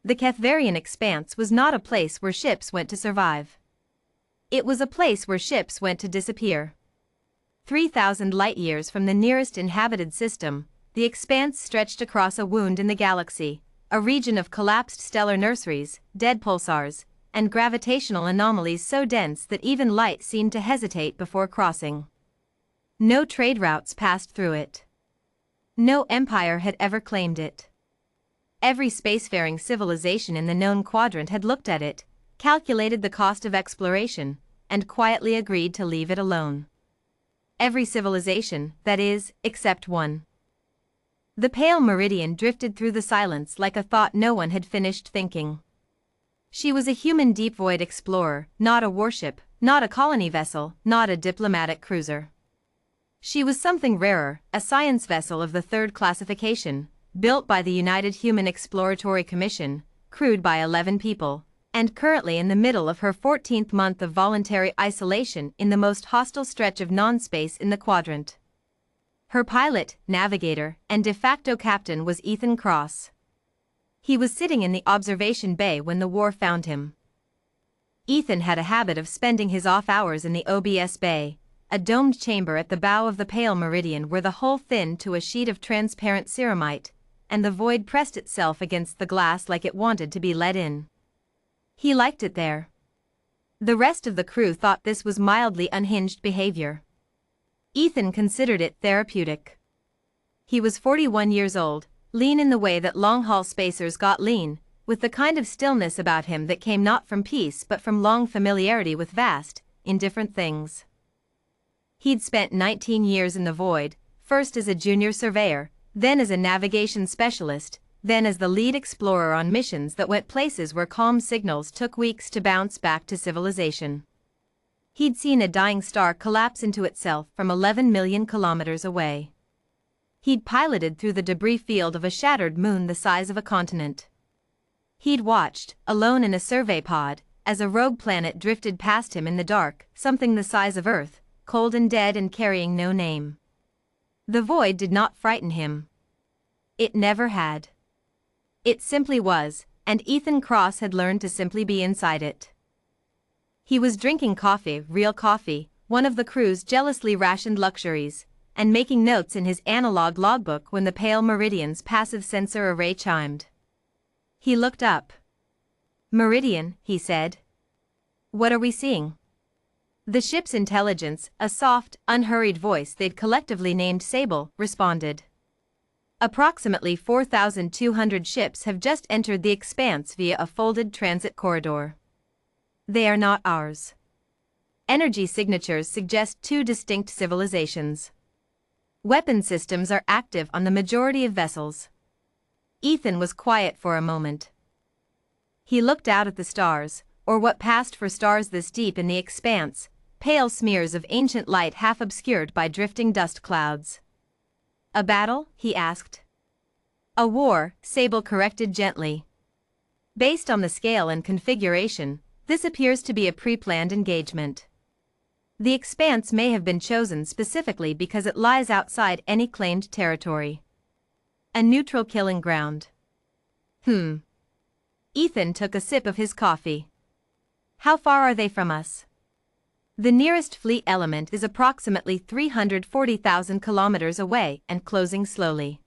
The Kethvarian expanse was not a place where ships went to survive. It was a place where ships went to disappear. 3,000 light-years from the nearest inhabited system, the expanse stretched across a wound in the galaxy, a region of collapsed stellar nurseries, dead pulsars, and gravitational anomalies so dense that even light seemed to hesitate before crossing. No trade routes passed through it. No empire had ever claimed it. Every spacefaring civilization in the known quadrant had looked at it, calculated the cost of exploration, and quietly agreed to leave it alone. Every civilization, that is, except one. The pale meridian drifted through the silence like a thought no one had finished thinking. She was a human deep void explorer, not a warship, not a colony vessel, not a diplomatic cruiser. She was something rarer, a science vessel of the third classification, built by the United Human Exploratory Commission, crewed by 11 people, and currently in the middle of her 14th month of voluntary isolation in the most hostile stretch of non-space in the quadrant. Her pilot, navigator, and de facto captain was Ethan Cross. He was sitting in the observation bay when the war found him. Ethan had a habit of spending his off hours in the OBS bay, a domed chamber at the bow of the pale meridian where the hull thinned to a sheet of transparent ceramite, and the void pressed itself against the glass like it wanted to be let in. He liked it there. The rest of the crew thought this was mildly unhinged behavior. Ethan considered it therapeutic. He was 41 years old, lean in the way that long-haul spacers got lean, with the kind of stillness about him that came not from peace but from long familiarity with vast, indifferent things. He'd spent 19 years in the void, first as a junior surveyor, then as a navigation specialist, then as the lead explorer on missions that went places where comm signals took weeks to bounce back to civilization. He'd seen a dying star collapse into itself from 11 million kilometers away. He'd piloted through the debris field of a shattered moon the size of a continent. He'd watched, alone in a survey pod, as a rogue planet drifted past him in the dark, something the size of Earth, cold and dead and carrying no name. The void did not frighten him. It never had. It simply was, and Ethan Cross had learned to simply be inside it. He was drinking coffee, real coffee, one of the crew's jealously rationed luxuries, and making notes in his analog logbook when the pale meridian's passive sensor array chimed. He looked up. "Meridian," he said. "What are we seeing?" The ship's intelligence, a soft, unhurried voice they'd collectively named Sable, responded. "Approximately 4,200 ships have just entered the expanse via a folded transit corridor. They are not ours. Energy signatures suggest two distinct civilizations. Weapon systems are active on the majority of vessels." Ethan was quiet for a moment. He looked out at the stars, or what passed for stars this deep in the expanse, pale smears of ancient light half obscured by drifting dust clouds. "A battle?" he asked. "A war," Sable corrected gently. "Based on the scale and configuration, this appears to be a pre-planned engagement. The expanse may have been chosen specifically because it lies outside any claimed territory. A neutral killing ground." Ethan took a sip of his coffee. "How far are they from us?" "The nearest fleet element is approximately 340,000 kilometers away and closing slowly.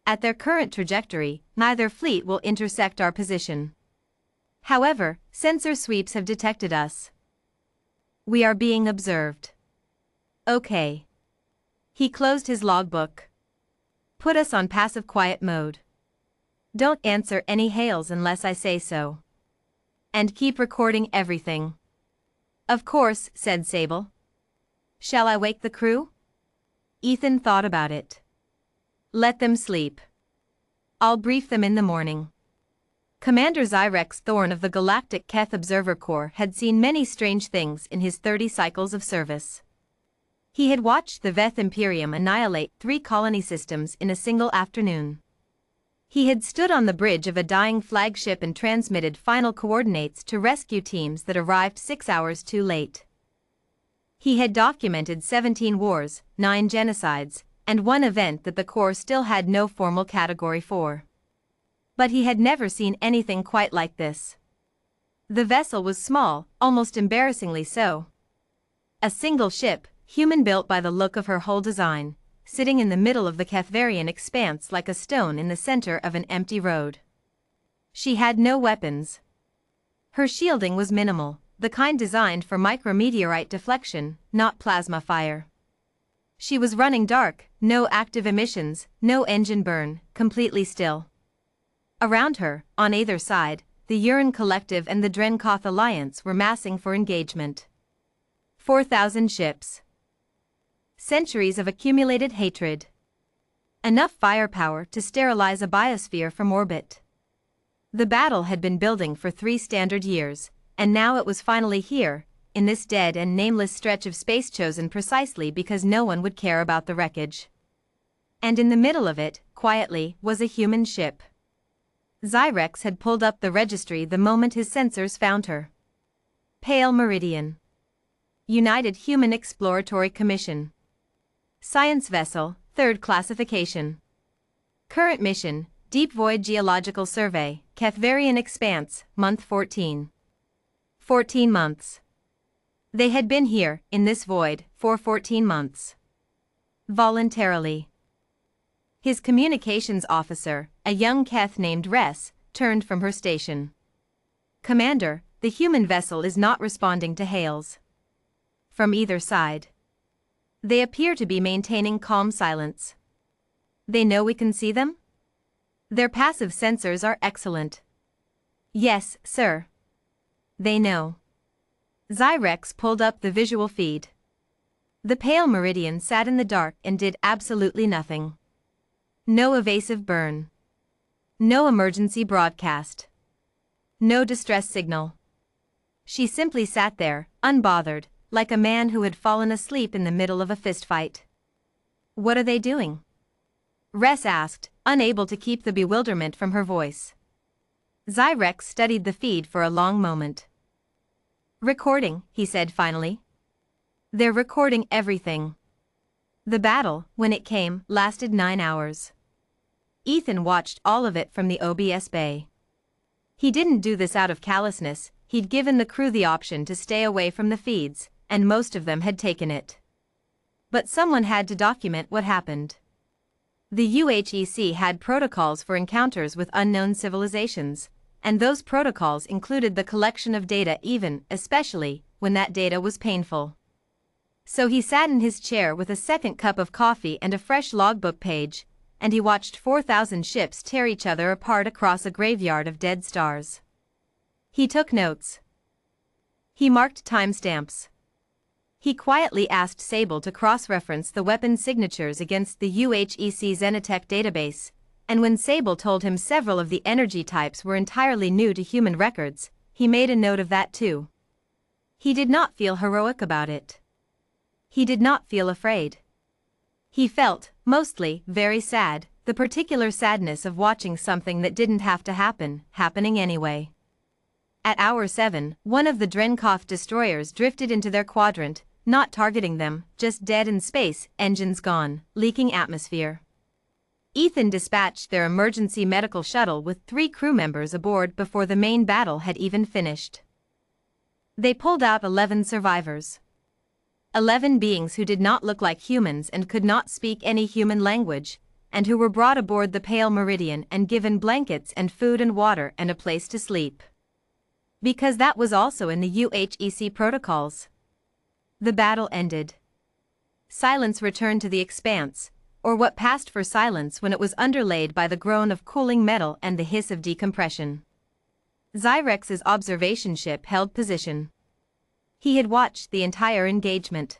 At their current trajectory, neither fleet will intersect our position. However, sensor sweeps have detected us. We are being observed." "Okay." He closed his logbook. "Put us on passive quiet mode. Don't answer any hails unless I say so. And keep recording everything." "Of course," said Sable. "Shall I wake the crew?" Ethan thought about it. "Let them sleep. I'll brief them in the morning." Commander Zyrex Thorne of the Galactic Keth Observer Corps had seen many strange things in his 30 cycles of service. He had watched the Veth Imperium annihilate 3 colony systems in a single afternoon. He had stood on the bridge of a dying flagship and transmitted final coordinates to rescue teams that arrived 6 hours too late. He had documented 17 wars, 9 genocides, and 1 event that the Corps still had no formal category for. But he had never seen anything quite like this. The vessel was small, almost embarrassingly so. A single ship, human-built by the look of her whole design, sitting in the middle of the Kethvarian expanse like a stone in the center of an empty road. She had no weapons. Her shielding was minimal, the kind designed for micrometeorite deflection, not plasma fire. She was running dark, no active emissions, no engine burn, completely still. Around her, on either side, the Uran Collective and the Drenkoth Alliance were massing for engagement. 4,000 ships. Centuries of accumulated hatred. Enough firepower to sterilize a biosphere from orbit. The battle had been building for 3 standard years, and now it was finally here, in this dead and nameless stretch of space chosen precisely because no one would care about the wreckage. And in the middle of it, quietly, was a human ship. Zyrex had pulled up the registry the moment his sensors found her. Pale Meridian. United Human Exploratory Commission. Science Vessel, 3rd Classification. Current mission, Deep Void Geological Survey, Kethvarian Expanse, Month 14. 14 months. They had been here, in this void, for 14 months. Voluntarily. His communications officer, a young Keth named Ress, turned from her station. Commander, the human vessel is not responding to hails. From either side. They appear to be maintaining calm silence. They know we can see them? Their passive sensors are excellent. Yes, sir. They know. Zyrex pulled up the visual feed. The Pale Meridian sat in the dark and did absolutely nothing. No evasive burn. No emergency broadcast. No distress signal. She simply sat there, unbothered, like a man who had fallen asleep in the middle of a fistfight. What are they doing? Ress asked, unable to keep the bewilderment from her voice. Zyrex studied the feed for a long moment. Recording, he said finally. They're recording everything. The battle, when it came, lasted 9 hours. Ethan watched all of it from the OBS bay. He didn't do this out of callousness, he'd given the crew the option to stay away from the feeds, and most of them had taken it. But someone had to document what happened. The UHEC had protocols for encounters with unknown civilizations, and those protocols included the collection of data especially, when that data was painful. So he sat in his chair with a second cup of coffee and a fresh logbook page, and he watched 4,000 ships tear each other apart across a graveyard of dead stars. He took notes. He marked timestamps. He quietly asked Sable to cross-reference the weapon signatures against the UHEC Xenotech database, and when Sable told him several of the energy types were entirely new to human records, he made a note of that too. He did not feel heroic about it. He did not feel afraid. He felt, mostly, very sad, the particular sadness of watching something that didn't have to happen, happening anyway. At hour 7, one of the Drenkoth destroyers drifted into their quadrant, not targeting them, just dead in space, engines gone, leaking atmosphere. Ethan dispatched their emergency medical shuttle with 3 crew members aboard before the main battle had even finished. They pulled out 11 survivors. 11 beings who did not look like humans and could not speak any human language, and who were brought aboard the Pale Meridian and given blankets and food and water and a place to sleep. Because that was also in the UHEC protocols. The battle ended. Silence returned to the expanse, or what passed for silence when it was underlaid by the groan of cooling metal and the hiss of decompression. Zyrex's observation ship held position. He had watched the entire engagement.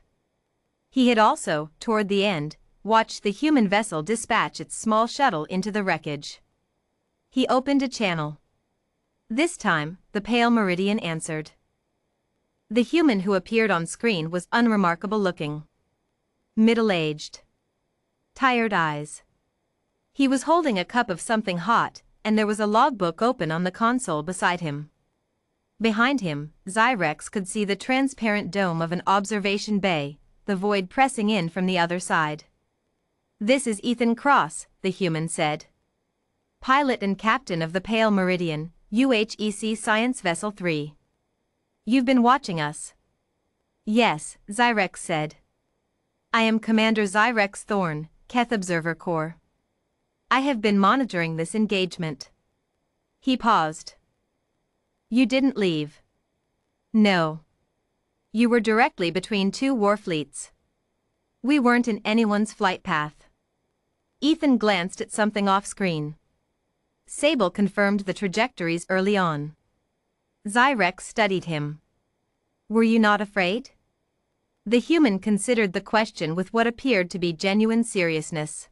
He had also, toward the end, watched the human vessel dispatch its small shuttle into the wreckage. He opened a channel. This time, the Pale Meridian answered. The human who appeared on screen was unremarkable looking. Middle-aged. Tired eyes. He was holding a cup of something hot, and there was a logbook open on the console beside him. Behind him, Zyrex could see the transparent dome of an observation bay, the void pressing in from the other side. "This is Ethan Cross," the human said. pilot and captain of the Pale Meridian, UHEC Science Vessel 3. You've been watching us. Yes, Zyrex said. I am Commander Zyrex Thorne, Keth Observer Corps. I have been monitoring this engagement. He paused. You didn't leave. No. You were directly between two war fleets. We weren't in anyone's flight path. Ethan glanced at something off-screen. Sable confirmed the trajectories early on. Zyrex studied him. Were you not afraid? The human considered the question with what appeared to be genuine seriousness.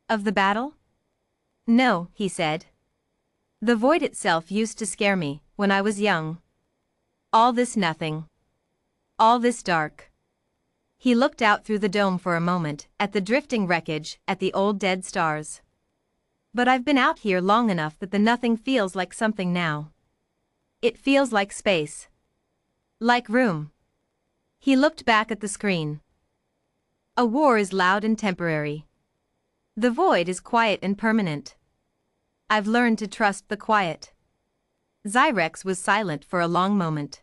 Of the battle? No, he said. The void itself used to scare me, when I was young. All this nothing. All this dark. He looked out through the dome for a moment, at the drifting wreckage, at the old dead stars. But I've been out here long enough that the nothing feels like something now. It feels like space. Like room. He looked back at the screen. A war is loud and temporary. The void is quiet and permanent. I've learned to trust the quiet. Zyrex was silent for a long moment.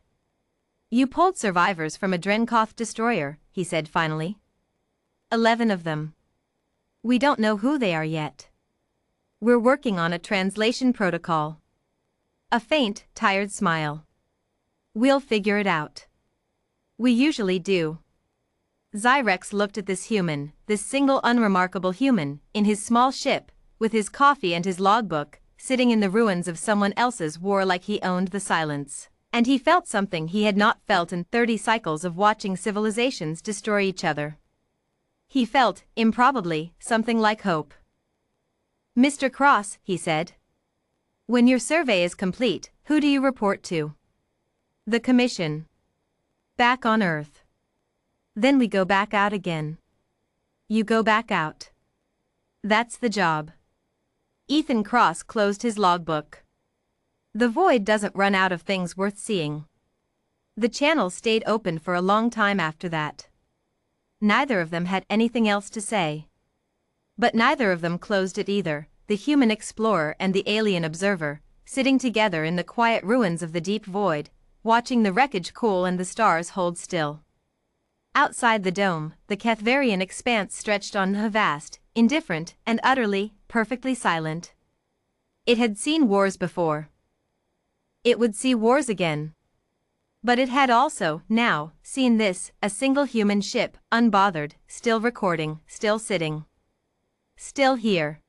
You pulled survivors from a Drenkoth destroyer, he said finally. 11 of them. We don't know who they are yet. We're working on a translation protocol. A faint, tired smile. We'll figure it out. We usually do. Zyrex looked at this human, this single unremarkable human, in his small ship, with his coffee and his logbook, sitting in the ruins of someone else's war like he owned the silence. And he felt something he had not felt in 30 cycles of watching civilizations destroy each other. He felt, improbably, something like hope. Mr. Cross, he said. When your survey is complete, who do you report to? The Commission. Back on Earth. Then we go back out again. You go back out. That's the job. Ethan Cross closed his logbook. The void doesn't run out of things worth seeing. The channel stayed open for a long time after that. Neither of them had anything else to say. But neither of them closed it either, the human explorer and the alien observer, sitting together in the quiet ruins of the deep void, watching the wreckage cool and the stars hold still. Outside the dome, the Kethvarian expanse stretched on vast, indifferent, and utterly, perfectly silent. It had seen wars before. It would see wars again. But it had also, now, seen this, a single human ship, unbothered, still recording, still sitting. Still here.